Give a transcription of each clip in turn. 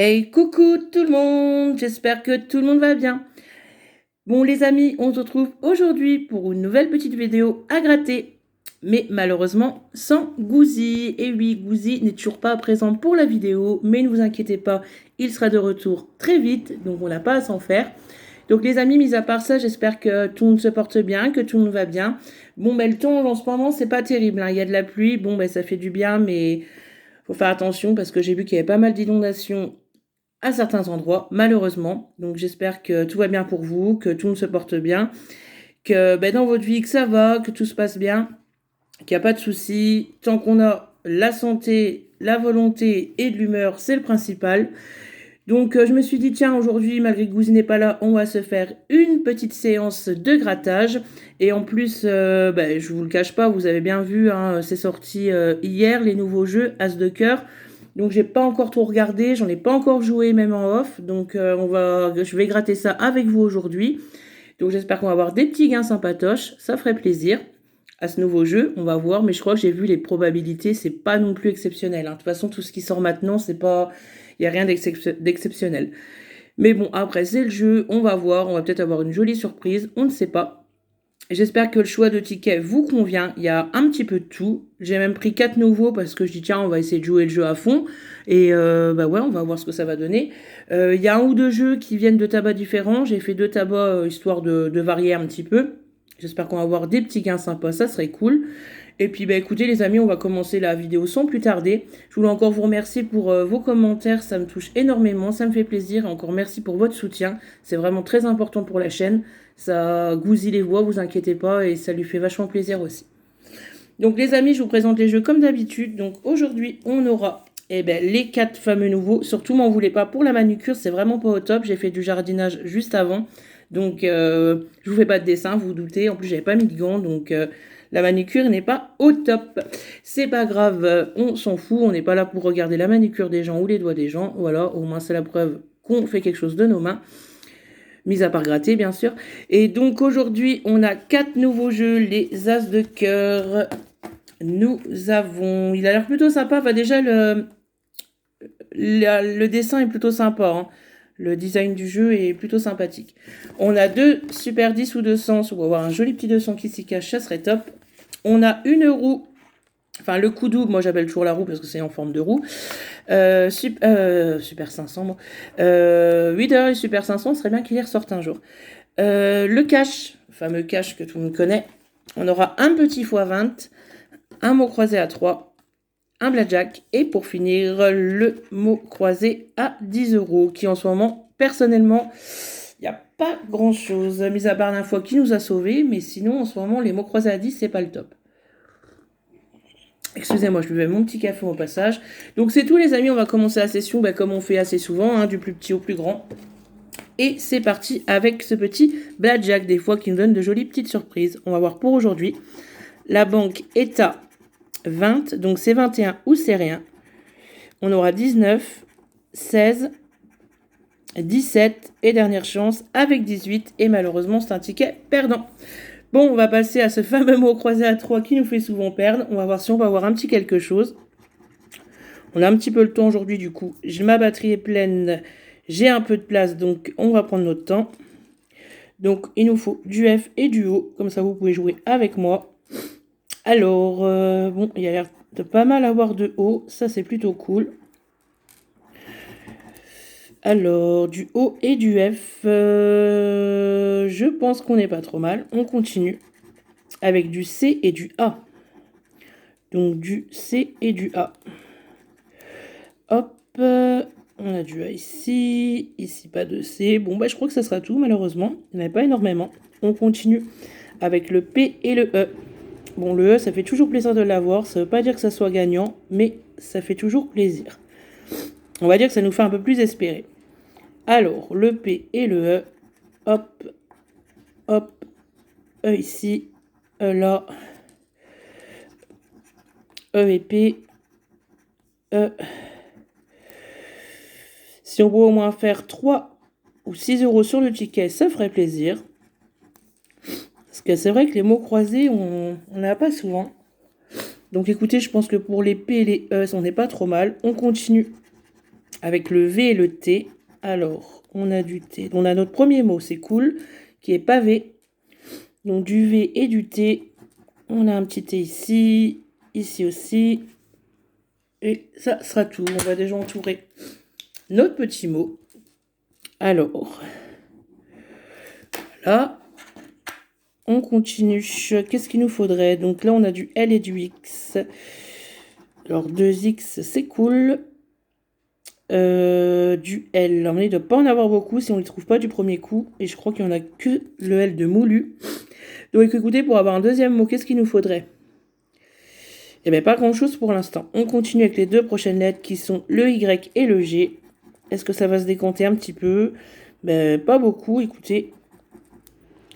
Hey, coucou tout le monde, j'espère que tout le monde va bien. Bon les amis, on se retrouve aujourd'hui pour une nouvelle petite vidéo à gratter, mais malheureusement sans Gouzi. Et oui, Gouzi n'est toujours pas présent pour la vidéo, mais ne vous inquiétez pas, il sera de retour très vite, donc on n'a pas à s'en faire. Donc les amis, mis à part ça, j'espère que tout le monde se porte bien, que tout le monde va bien. Bon ben le temps en ce moment c'est pas terrible, hein. Il y a de la pluie, bon ben ça fait du bien, mais faut faire attention parce que j'ai vu qu'il y avait pas mal d'inondations à certains endroits, malheureusement. Donc j'espère que tout va bien pour vous, que tout le monde se porte bien, que dans votre vie que ça va, que tout se passe bien, qu'il n'y a pas de soucis. Tant qu'on a la santé, la volonté et de l'humeur, c'est le principal. Donc je me suis dit, tiens, aujourd'hui, malgré que Gouzi n'est pas là, on va se faire une petite séance de grattage. Et en plus, je vous le cache pas, vous avez bien vu, hein, c'est sorti hier, les nouveaux jeux As de cœur. Donc j'ai pas encore tout regardé, j'en ai pas encore joué même en off. Donc je vais gratter ça avec vous aujourd'hui. Donc j'espère qu'on va avoir des petits gains sympatoches, ça ferait plaisir à ce nouveau jeu, on va voir, mais je crois que j'ai vu les probabilités, c'est pas non plus exceptionnel, hein. De toute façon, tout ce qui sort maintenant, c'est pas, il y a rien d'exceptionnel. Mais bon, après c'est le jeu, on va voir, on va peut-être avoir une jolie surprise, on ne sait pas. J'espère que le choix de tickets vous convient. Il y a un petit peu de tout. J'ai même pris 4 nouveaux parce que je dis tiens, on va essayer de jouer le jeu à fond. Et ouais, on va voir ce que ça va donner. Il y a un ou deux jeux qui viennent de tabacs différents. J'ai fait 2 tabacs histoire de varier un petit peu. J'espère qu'on va avoir des petits gains sympas, ça serait cool. Et puis écoutez les amis, on va commencer la vidéo sans plus tarder. Je voulais encore vous remercier pour vos commentaires, ça me touche énormément, ça me fait plaisir. Et encore merci pour votre soutien, c'est vraiment très important pour la chaîne. Ça gousille les voix, vous inquiétez pas, et ça lui fait vachement plaisir aussi. Donc les amis, je vous présente les jeux comme d'habitude. Donc aujourd'hui, on aura les 4 fameux nouveaux. Surtout, m'en voulez pas pour la manucure, c'est vraiment pas au top. J'ai fait du jardinage juste avant. Donc je vous fais pas de dessin, vous vous doutez. En plus, j'avais pas mis de gants, donc la manucure n'est pas au top. C'est pas grave, on s'en fout. On n'est pas là pour regarder la manucure des gens ou les doigts des gens. Voilà, au moins c'est la preuve qu'on fait quelque chose de nos mains. Mis à part gratter, bien sûr. Et donc aujourd'hui, on a 4 nouveaux jeux, les As de cœur. Nous avons... Il a l'air plutôt sympa. Enfin, déjà, le dessin est plutôt sympa, hein. Le design du jeu est plutôt sympathique. On a 2 Super 10 ou 200. On va avoir un joli petit 200 qui s'y cache, ça serait top. On a une roue. Enfin, le coup double, moi j'appelle toujours la roue parce que c'est en forme de roue. Super 500, moi. 8 heures et Super 500, ce serait bien qu'il y ressorte un jour. Le cash, le fameux cash que tout le monde connaît. On aura un petit x20, un mot croisé à 3, un blackjack et pour finir, le mot croisé à 10 euros qui en ce moment, personnellement, il n'y a pas grand chose, mis à part l'info qui nous a sauvés, mais sinon en ce moment, les mots croisés à 10, c'est pas le top. Excusez-moi, je buvais mon petit café au passage. Donc c'est tout les amis, on va commencer la session comme on fait assez souvent, hein, du plus petit au plus grand. Et c'est parti avec ce petit blackjack, des fois qui nous donne de jolies petites surprises. On va voir pour aujourd'hui. La banque est à 20, donc c'est 21 ou c'est rien. On aura 19, 16, 17 et dernière chance avec 18. Et malheureusement, c'est un ticket perdant. Bon, on va passer à ce fameux mot croisé à 3 qui nous fait souvent perdre. On va voir si on va avoir un petit quelque chose. On a un petit peu le temps aujourd'hui du coup. Ma batterie est pleine. J'ai un peu de place, donc on va prendre notre temps. Donc il nous faut du F et du O. Comme ça, vous pouvez jouer avec moi. Alors, bon, il y a l'air de pas mal avoir de O. Ça, c'est plutôt cool. Alors, du O et du F, je pense qu'on n'est pas trop mal. On continue avec du C et du A. Donc, du C et du A. Hop, on a du A ici. Ici, pas de C. Bon, je crois que ça sera tout, malheureusement. Il n'y en a pas énormément. On continue avec le P et le E. Bon, le E, ça fait toujours plaisir de l'avoir. Ça ne veut pas dire que ça soit gagnant, mais ça fait toujours plaisir. On va dire que ça nous fait un peu plus espérer. Alors, le P et le E. Hop, hop. E ici, E là. E et P. E. Si on peut au moins faire 3 ou 6 euros sur le ticket, ça ferait plaisir. Parce que c'est vrai que les mots croisés, on n'en a pas souvent. Donc écoutez, je pense que pour les P et les E, on n'est pas trop mal. On continue avec le V et le T. Alors, on a du T. On a notre premier mot, c'est cool, qui est pavé. Donc, du V et du T. On a un petit T ici, ici aussi. Et ça sera tout. On va déjà entourer notre petit mot. Alors, là, on continue. Qu'est-ce qu'il nous faudrait? Donc là, on a du L et du X. Alors, 2X, c'est cool. Du L. Alors, il ne doit pas en avoir beaucoup si on ne les trouve pas du premier coup. Et je crois qu'il n'y en a que le L de moulu. Donc, écoutez, pour avoir un deuxième mot, qu'est-ce qu'il nous faudrait? Eh bien, pas grand-chose pour l'instant. On continue avec les deux prochaines lettres qui sont le Y et le G. Est-ce que ça va se décompter un petit peu? Ben, pas beaucoup, écoutez.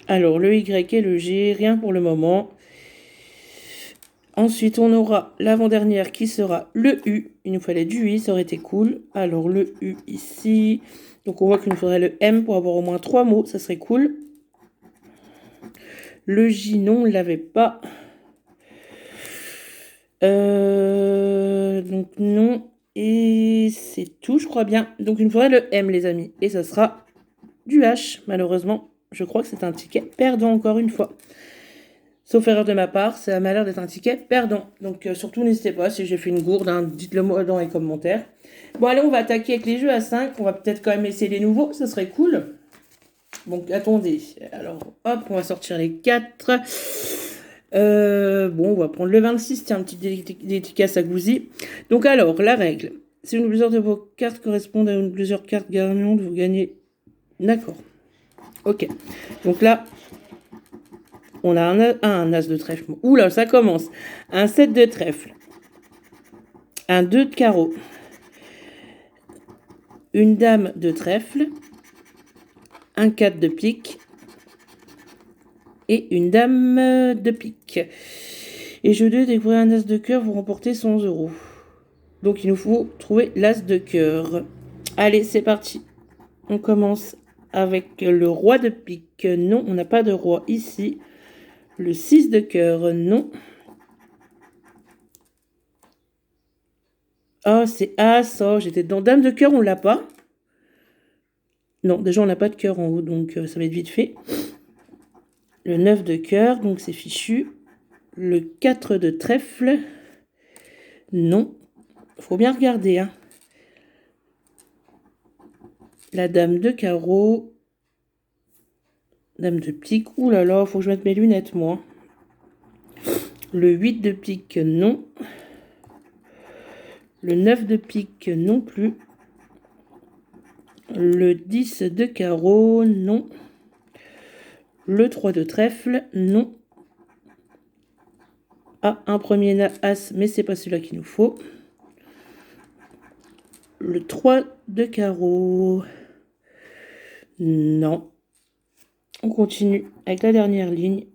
Alors, le Y et le G, rien pour le moment. Ensuite, on aura l'avant-dernière qui sera le U. Il nous fallait du I, ça aurait été cool. Alors, le U ici. Donc, on voit qu'il nous faudrait le M pour avoir au moins 3 mots. Ça serait cool. Le J, non, on ne l'avait pas. Donc, non. Et c'est tout, je crois bien. Donc, il nous faudrait le M, les amis. Et ça sera du H, malheureusement. Je crois que c'est un ticket perdant encore une fois. Sauf erreur de ma part, ça m'a l'air d'être un ticket perdant. Donc surtout, n'hésitez pas, si j'ai fait une gourde, hein, dites-le moi dans les commentaires. Bon, allez, on va attaquer avec les jeux à 5. On va peut-être quand même essayer les nouveaux, ça serait cool. Donc, attendez. Alors, hop, on va sortir les 4. Bon, on va prendre le 26, tiens, un petit dédicace à Gouzi. Donc, alors, la règle. Si une ou plusieurs de vos cartes correspondent à une ou plusieurs cartes gagnantes, vous gagnez. D'accord. Ok. Donc là, on a un as de trèfle. Ouh là, ça commence. Un 7 de trèfle. Un 2 de carreau. Une dame de trèfle. Un 4 de pique. Et une dame de pique. Et jeu 2, découvrir un as de cœur, vous remportez 100 €. Donc il nous faut trouver l'as de cœur. Allez, c'est parti. On commence avec le roi de pique. Non, on n'a pas de roi ici. Le 6 de cœur, non. Oh, c'est As. Oh, j'étais dans dame de cœur, on l'a pas. Non, déjà, on n'a pas de cœur en haut, donc ça va être vite fait. Le 9 de cœur, donc c'est fichu. Le 4 de trèfle. Non. Faut bien regarder, hein. La dame de carreau. Dame de pique. Ouh là là, faut que je mette mes lunettes, moi. Le 8 de pique, non. Le 9 de pique, non plus. Le 10 de carreau, non. Le 3 de trèfle, non. Ah, un premier as, mais c'est pas celui-là qu'il nous faut. Le 3 de carreau, non. On continue avec la dernière ligne.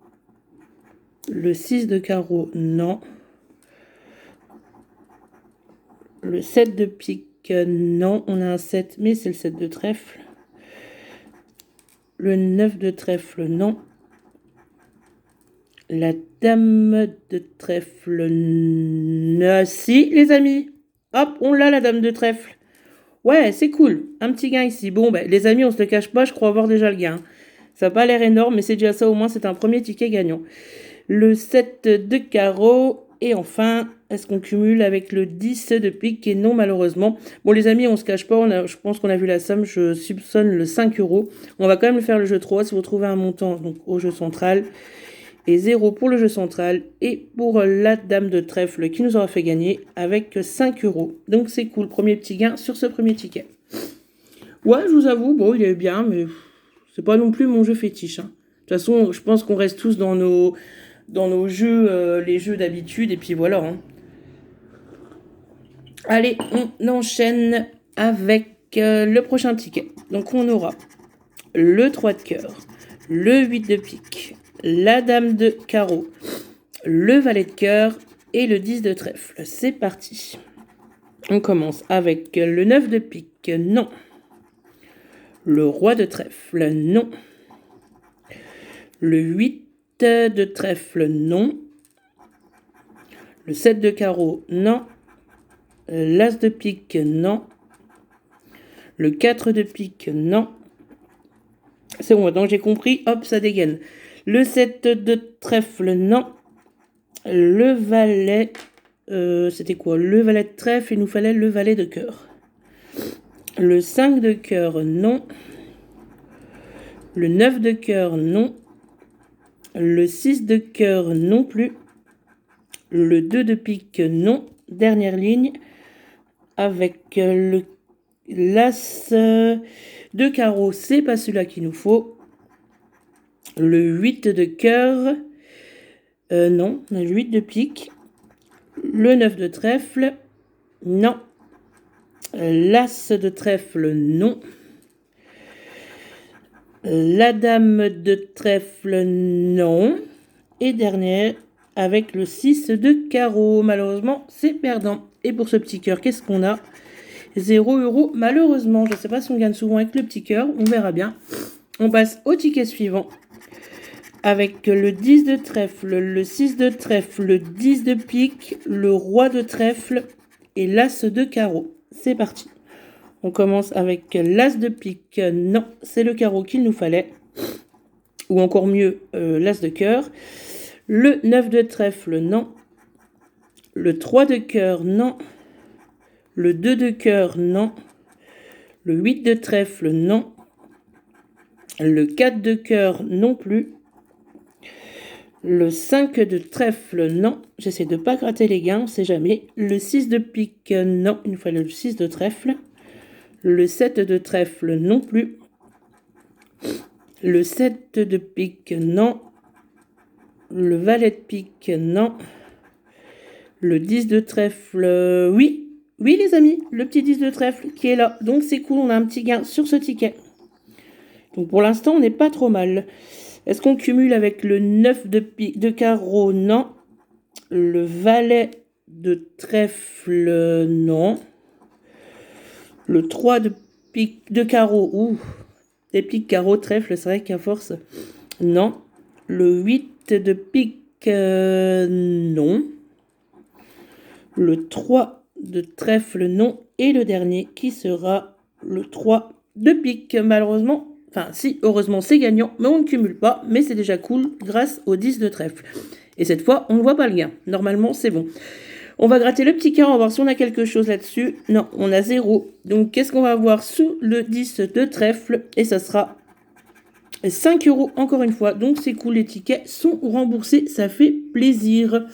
Le 6 de carreau, non. Le 7 de pique, non. On a un 7, mais c'est le 7 de trèfle. Le 9 de trèfle, non. La dame de trèfle, si, les amis. Hop, on l'a, la dame de trèfle. Ouais, c'est cool. Un petit gain ici. Bon, ben, les amis, on se le cache pas, je crois avoir déjà le gain. Ça n'a pas l'air énorme, mais c'est déjà ça, au moins, c'est un premier ticket gagnant. Le 7 de carreau. Et enfin, est-ce qu'on cumule avec le 10 de pique? Et non, malheureusement. Bon, les amis, on se cache pas, je pense qu'on a vu la somme, je soupçonne le 5 €. On va quand même le faire le jeu 3, si vous trouvez un montant donc, au jeu central. Et 0 pour le jeu central et pour la dame de trèfle qui nous aura fait gagner avec 5 €. Donc c'est cool, premier petit gain sur ce premier ticket. Ouais, je vous avoue, bon, il est bien, mais c'est pas non plus mon jeu fétiche. Hein. De toute façon, je pense qu'on reste tous dans nos jeux, les jeux d'habitude, et puis voilà. Hein. Allez, on enchaîne avec le prochain ticket. Donc on aura le 3 de cœur, le 8 de pique, la dame de carreau, le valet de cœur et le 10 de trèfle. C'est parti. On commence avec le 9 de pique, non. Le roi de trèfle, non. Le 8 de trèfle, non. Le 7 de carreau, non. L'as de pique, non. Le 4 de pique, non. C'est bon, donc j'ai compris, hop, ça dégaine. Le 7 de trèfle, non. Le valet, c'était quoi? Le valet de trèfle, il nous fallait le valet de cœur. Le 5 de cœur, non. Le 9 de cœur, non. Le 6 de cœur, non plus. Le 2 de pique, non. Dernière ligne, avec le l'as de carreau, c'est pas celui-là qu'il nous faut. Le 8 de cœur, non. Le 8 de pique. Le 9 de trèfle, non. L'as de trèfle, non. La dame de trèfle, non. Et dernière, avec le 6 de carreau. Malheureusement, c'est perdant. Et pour ce petit cœur, qu'est-ce qu'on a? 0 €, malheureusement. Je ne sais pas si on gagne souvent avec le petit cœur. On verra bien. On passe au ticket suivant. Avec le 10 de trèfle, le 6 de trèfle, le 10 de pique, le roi de trèfle et l'as de carreau. C'est parti. On commence avec l'as de pique. Non, c'est le carreau qu'il nous fallait. Ou encore mieux, l'as de cœur. Le 9 de trèfle, non. Le 3 de cœur, non. Le 2 de cœur, non. Le 8 de trèfle, non. Le 4 de cœur, non plus. Le 5 de trèfle, non. J'essaie de ne pas gratter les gains, on ne sait jamais. Le 6 de pique, non. Il nous fallait le 6 de trèfle. Le 7 de trèfle, non plus. Le 7 de pique, non. Le valet de pique, non. Le 10 de trèfle, oui. Oui, les amis, le petit 10 de trèfle qui est là. Donc, c'est cool, on a un petit gain sur ce ticket. Donc, pour l'instant, on n'est pas trop mal. Est-ce qu'on cumule avec le 9 de carreau? Non. Le valet de trèfle, non. Le 3 de pique de carreau, ouh, des piques carreau, trèfle, c'est vrai qu'à force, non. Le 8 de pique, non. Le 3 de trèfle, non. Et le dernier qui sera le 3 de pique, malheureusement. Enfin, si, heureusement, c'est gagnant, mais on ne cumule pas. Mais c'est déjà cool grâce au 10 de trèfle. Et cette fois, on ne voit pas le gain. Normalement, c'est bon. On va gratter le petit cœur, on va voir si on a quelque chose là-dessus. Non, on a 0. Donc, qu'est-ce qu'on va avoir sous le 10 de trèfle? Et ça sera 5 € encore une fois. Donc, c'est cool, les tickets sont remboursés. Ça fait plaisir.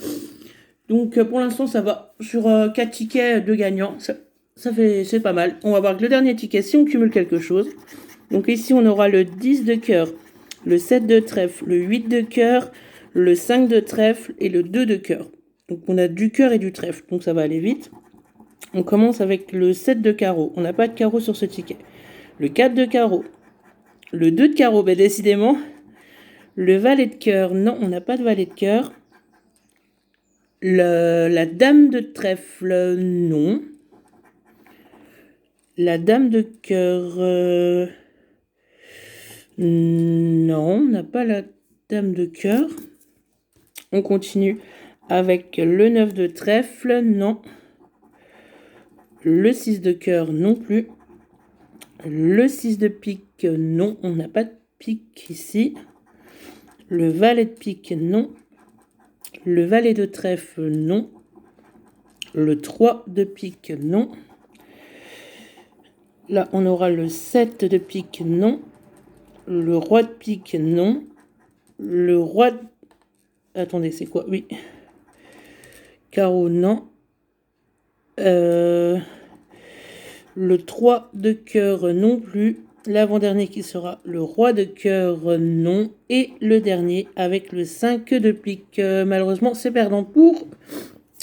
Donc, pour l'instant, ça va. Sur 4 tickets de gagnants, c'est pas mal. On va voir que le dernier ticket, si on cumule quelque chose. Donc, ici, on aura le 10 de cœur, le 7 de trèfle, le 8 de cœur, le 5 de trèfle et le 2 de cœur. Donc, on a du cœur et du trèfle, donc ça va aller vite. On commence avec le 7 de carreau. On n'a pas de carreau sur ce ticket. Le 4 de carreau. Le 2 de carreau, ben décidément. Le valet de cœur, non, on n'a pas de valet de cœur. La dame de trèfle, non. La dame de cœur, non, on n'a pas la dame de cœur. On continue avec le 9 de trèfle, non. Le 6 de cœur, non plus. Le 6 de pique, non. On n'a pas de pique ici. Le valet de pique, non. Le valet de trèfle, non. Le 3 de pique, non. Là, on aura le 7 de pique, non. Le roi de pique, non. Le roi de... Attendez, c'est quoi? Oui. Carreau, non. Le 3 de cœur, non plus. L'avant-dernier qui sera le roi de cœur, non. Et le dernier avec le 5 de pique. Malheureusement, c'est perdant pour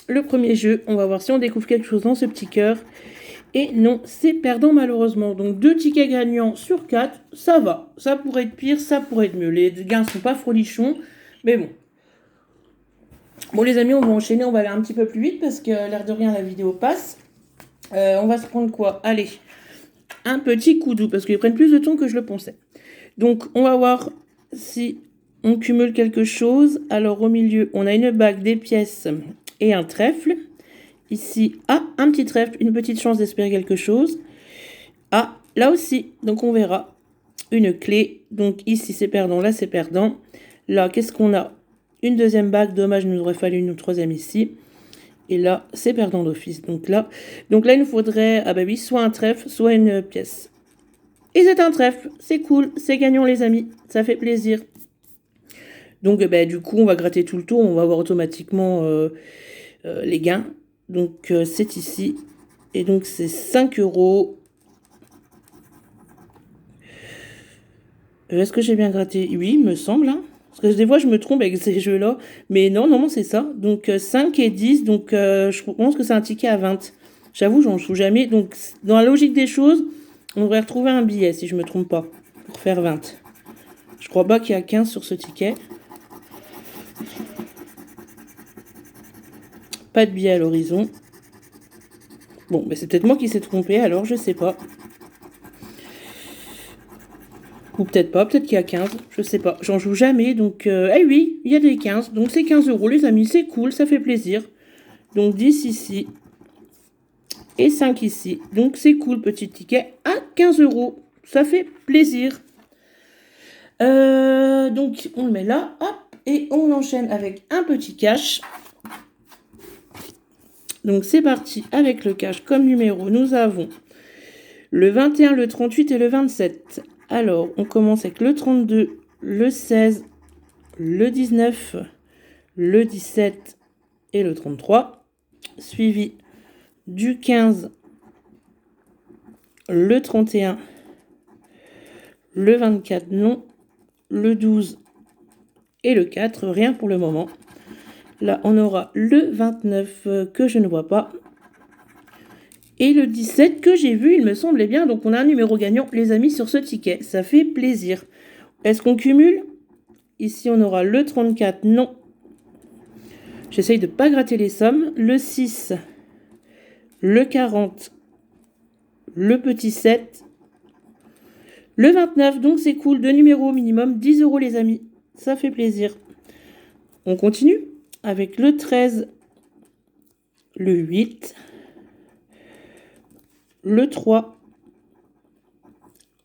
le premier jeu. On va voir si on découvre quelque chose dans ce petit cœur. Et non, c'est perdant malheureusement. Donc 2 tickets gagnants sur 4, ça va. Ça pourrait être pire, ça pourrait être mieux. Les gains sont pas frolichons, mais bon. Bon les amis, on va enchaîner, on va aller un petit peu plus vite parce que l'air de rien la vidéo passe. On va se prendre quoi? Allez, un petit coup doux parce qu'ils prennent plus de temps que je le pensais. Donc on va voir si on cumule quelque chose. Alors au milieu, on a une bague, des pièces et un trèfle. Ici, un petit trèfle, une petite chance d'espérer quelque chose. Là aussi, donc on verra une clé. Donc ici, c'est perdant, là, c'est perdant. Là, qu'est-ce qu'on a? Une deuxième bague, dommage, il nous aurait fallu une troisième ici. Et là, c'est perdant d'office. Donc là, il nous faudrait, ah bah oui, soit un trèfle, soit une pièce. Et c'est un trèfle, c'est cool, c'est gagnant les amis, ça fait plaisir. Donc bah, du coup, on va gratter tout le tour, on va avoir automatiquement les gains. Donc c'est ici. Et donc c'est 5 €. Est-ce que j'ai bien gratté? Oui, il me semble. Hein. Parce que des fois, je me trompe avec ces jeux-là. Mais non, non, c'est ça. Donc 5 et 10. Donc je pense que c'est un ticket à 20. J'avoue, j'en joue jamais. Donc dans la logique des choses, on devrait retrouver un billet, si je me trompe pas, pour faire 20. Je crois pas qu'il y a 15 sur ce ticket. Pas de billet à l'horizon. Bon, c'est peut-être moi qui s'est trompé, alors je sais pas. Ou peut-être pas, peut-être qu'il y a 15, je sais pas. J'en joue jamais, donc... eh oui, il y a des 15, donc c'est 15 € les amis, c'est cool, ça fait plaisir. Donc 10 ici, et 5 ici. Donc c'est cool, petit ticket à 15 €, ça fait plaisir. Donc on le met là, hop, et on enchaîne avec un petit cash. Donc c'est parti avec le cash comme numéro, nous avons le 21, le 38 et le 27. Alors, on commence avec le 32, le 16, le 19, le 17 et le 33. Suivi du 15, le 31, le 24, non, le 12 et le 4, rien pour le moment. Là, on aura le 29 que je ne vois pas. Et le 17 que j'ai vu, il me semblait bien. Donc on a un numéro gagnant, les amis, sur ce ticket. Ça fait plaisir. Est-ce qu'on cumule? Ici, on aura le 34, non. J'essaye de ne pas gratter les sommes. Le 6, le 40, le petit 7, le 29. Donc c'est cool, 2 numéros minimum, 10 € les amis. Ça fait plaisir. On continue avec le 13, le 8, le 3,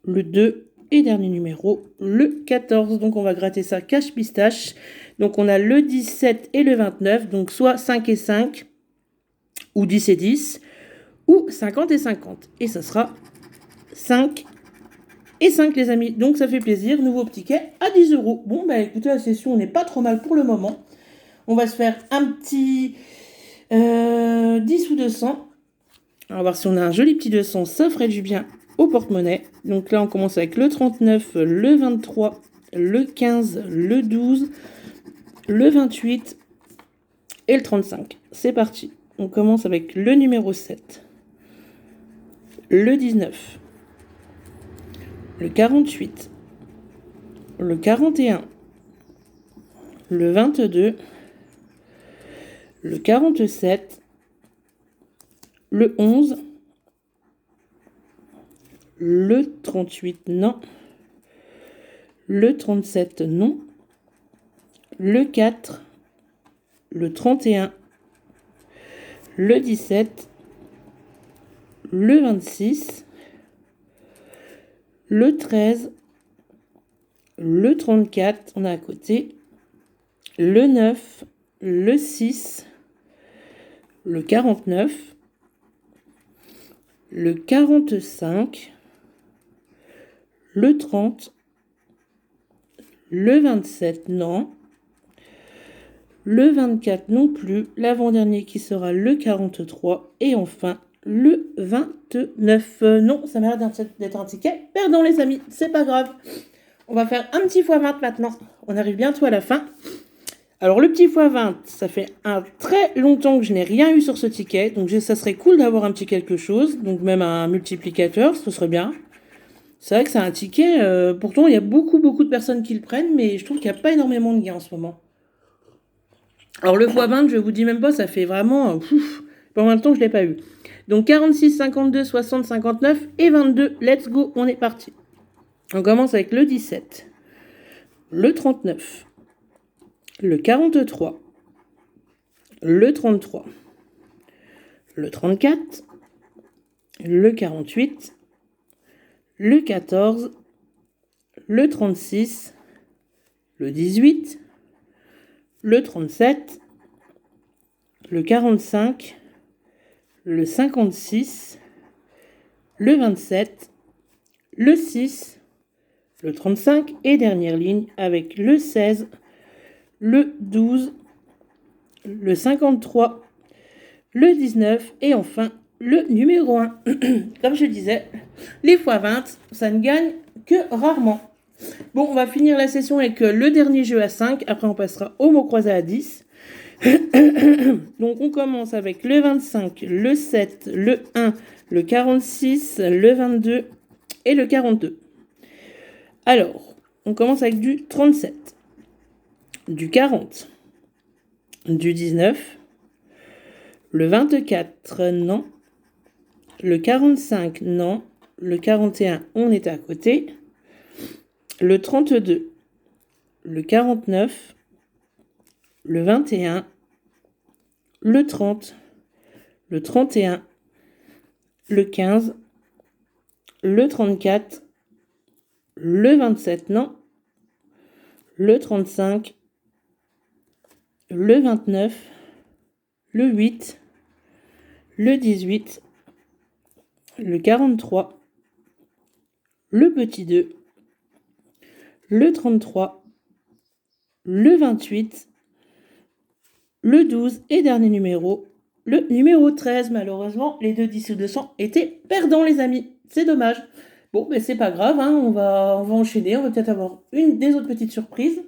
le 2 et dernier numéro, le 14. Donc on va gratter ça cache pistache. Donc on a le 17 et le 29, donc soit 5 et 5, ou 10 et 10, ou 50 et 50. Et ça sera 5 et 5 les amis. Donc ça fait plaisir, nouveau ticket à 10 €. Bon bah écoutez, la session n'est pas trop mal pour le moment. On va se faire un petit 10 ou 200. On va voir si on a un joli petit 200, ça ferait du bien au porte-monnaie. Donc là, on commence avec le 39, le 23, le 15, le 12, le 28 et le 35. C'est parti. On commence avec le numéro 7, le 19, le 48, le 41, le 22, le 47, le 11, le 38, non, le 37, non, le 4, le 31, le 17, le 26, le 13, le 34, on a à côté, le 9, le 6, le 49, le 45, le 30, le 27, non, le 24 non plus, l'avant-dernier qui sera le 43, et enfin le 29. Non, ça m'a l'air d'être un ticket perdant les amis, c'est pas grave. On va faire un petit x20 maintenant, on arrive bientôt à la fin. Alors le petit x20, ça fait un très longtemps que je n'ai rien eu sur ce ticket, donc ça serait cool d'avoir un petit quelque chose, donc même un multiplicateur, ce serait bien. C'est vrai que c'est un ticket, pourtant il y a beaucoup de personnes qui le prennent, mais je trouve qu'il n'y a pas énormément de gains en ce moment. Alors le x20, je vous dis même pas, ça fait vraiment... Pour l'instant, je ne l'ai pas eu. Donc 46, 52, 60, 59 et 22. Let's go, on est parti. On commence avec le 17, le 39, le 43, le 33, le 34, le 48, le 14, le 36, le 18, le 37, le 45, le 56, le 27, le 6, le 35 et dernière ligne avec le 16, le 12, le 53, le 19 et enfin le numéro 1. Comme je disais, les x20, ça ne gagne que rarement. Bon, on va finir la session avec le dernier jeu à 5. Après, on passera au mot croisé à 10. Donc, on commence avec le 25, le 7, le 1, le 46, le 22 et le 42. Alors, on commence avec du 37, du 40, du 19, le 24, non, le 45, non, le 41, on est à côté, le 32, le 49, le 21, le 30, le 31, le 15, le 34, le 27, non, le 35, le 29, le 8, le 18, le 43, le petit 2, le 33, le 28, le 12 et dernier numéro, le numéro 13. Malheureusement, les deux 10 ou 200 étaient perdants, les amis. C'est dommage. Bon, mais c'est pas grave, hein, on va enchaîner. On va peut-être avoir une des autres petites surprises.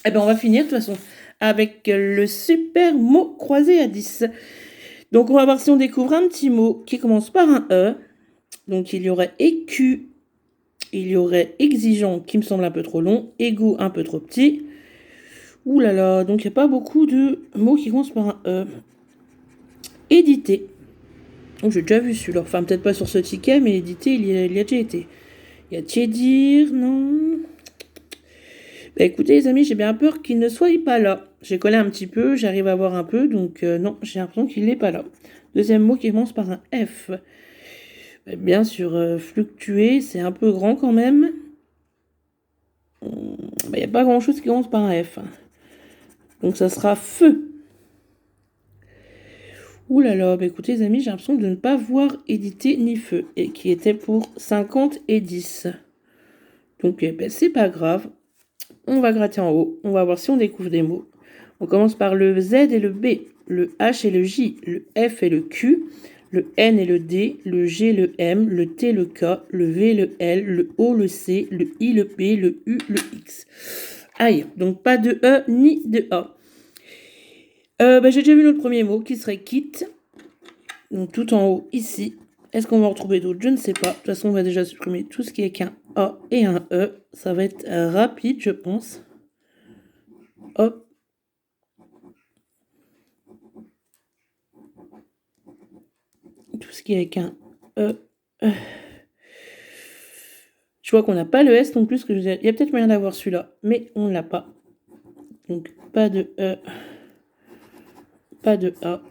Et ben, on va finir de toute façon avec le super mot croisé à 10. Donc, on va voir si on découvre un petit mot qui commence par un E. Donc, il y aurait écu, il y aurait exigeant qui me semble un peu trop long, égout un peu trop petit. Ouh là là, donc il n'y a pas beaucoup de mots qui commencent par un E. Édité. Donc j'ai déjà vu celui-là. Enfin, peut-être pas sur ce ticket, mais édité, il y a déjà été. Il y a tiédir, non. Bah écoutez, les amis, j'ai bien peur qu'il ne soit pas là. J'ai collé un petit peu, j'arrive à voir un peu, donc non, j'ai l'impression qu'il n'est pas là. Deuxième mot qui commence par un F. Bah, bien sûr, fluctuer, c'est un peu grand quand même. Il n'y a pas grand-chose qui commence par un F. Donc ça sera feu. Ouh là là, bah écoutez les amis, j'ai l'impression de ne pas voir édité ni feu, et qui était pour 50 et 10. Donc bah, c'est pas grave, on va gratter en haut, on va voir si on découvre des mots. On commence par le Z et le B, le H et le J, le F et le Q, le N et le D, le G, le M, le T, le K, le V, le L, le O, le C, le I, le P, le U, le X. Aïe, donc pas de E ni de A. J'ai déjà vu notre premier mot qui serait quitte. Donc tout en haut ici. Est-ce qu'on va en retrouver d'autres? Je ne sais pas. De toute façon, on va déjà supprimer tout ce qui est qu'un A et un E. Ça va être rapide, je pense. Hop. Tout ce qui est qu'un E. Je vois qu'on n'a pas le S non plus. Il y a peut-être moyen d'avoir celui-là, mais on ne l'a pas. Donc pas de E. Pas de A.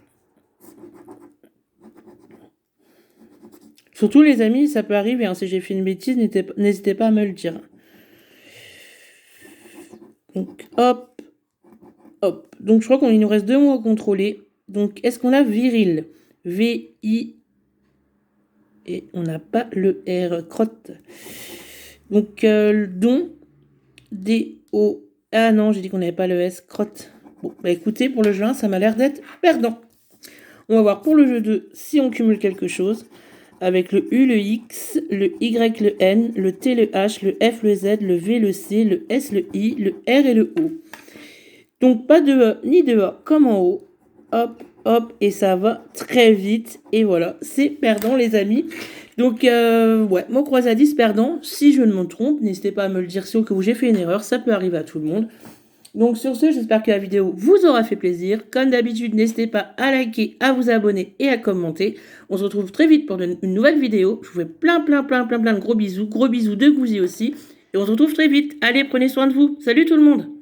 Surtout les amis, ça peut arriver, hein, si j'ai fait une bêtise, n'hésitez pas à me le dire. Donc hop, hop. Donc je crois qu'il nous reste 2 mots à contrôler. Donc est-ce qu'on a viril? V-I. Et on n'a pas le R, crotte. Donc don, D-O. Ah non, j'ai dit qu'on n'avait pas le S, crotte. Bon, bah écoutez, pour le juin, ça m'a l'air d'être perdant. On va voir pour le jeu 2 si on cumule quelque chose. Avec le U, le X, le Y, le N, le T, le H, le F, le Z, le V, le C, le S, le I, le R et le O. Donc pas de E ni de A comme en haut. Hop, hop, et ça va très vite. Et voilà, c'est perdant les amis. Donc ouais, mot croisé à 10 perdant. Si je ne me trompe, n'hésitez pas à me le dire si au cas où j'ai fait une erreur. Ça peut arriver à tout le monde. Donc sur ce, j'espère que la vidéo vous aura fait plaisir. Comme d'habitude, n'hésitez pas à liker, à vous abonner et à commenter. On se retrouve très vite pour une nouvelle vidéo. Je vous fais plein de gros bisous. Gros bisous de Gouzi aussi. Et on se retrouve très vite. Allez, prenez soin de vous. Salut tout le monde!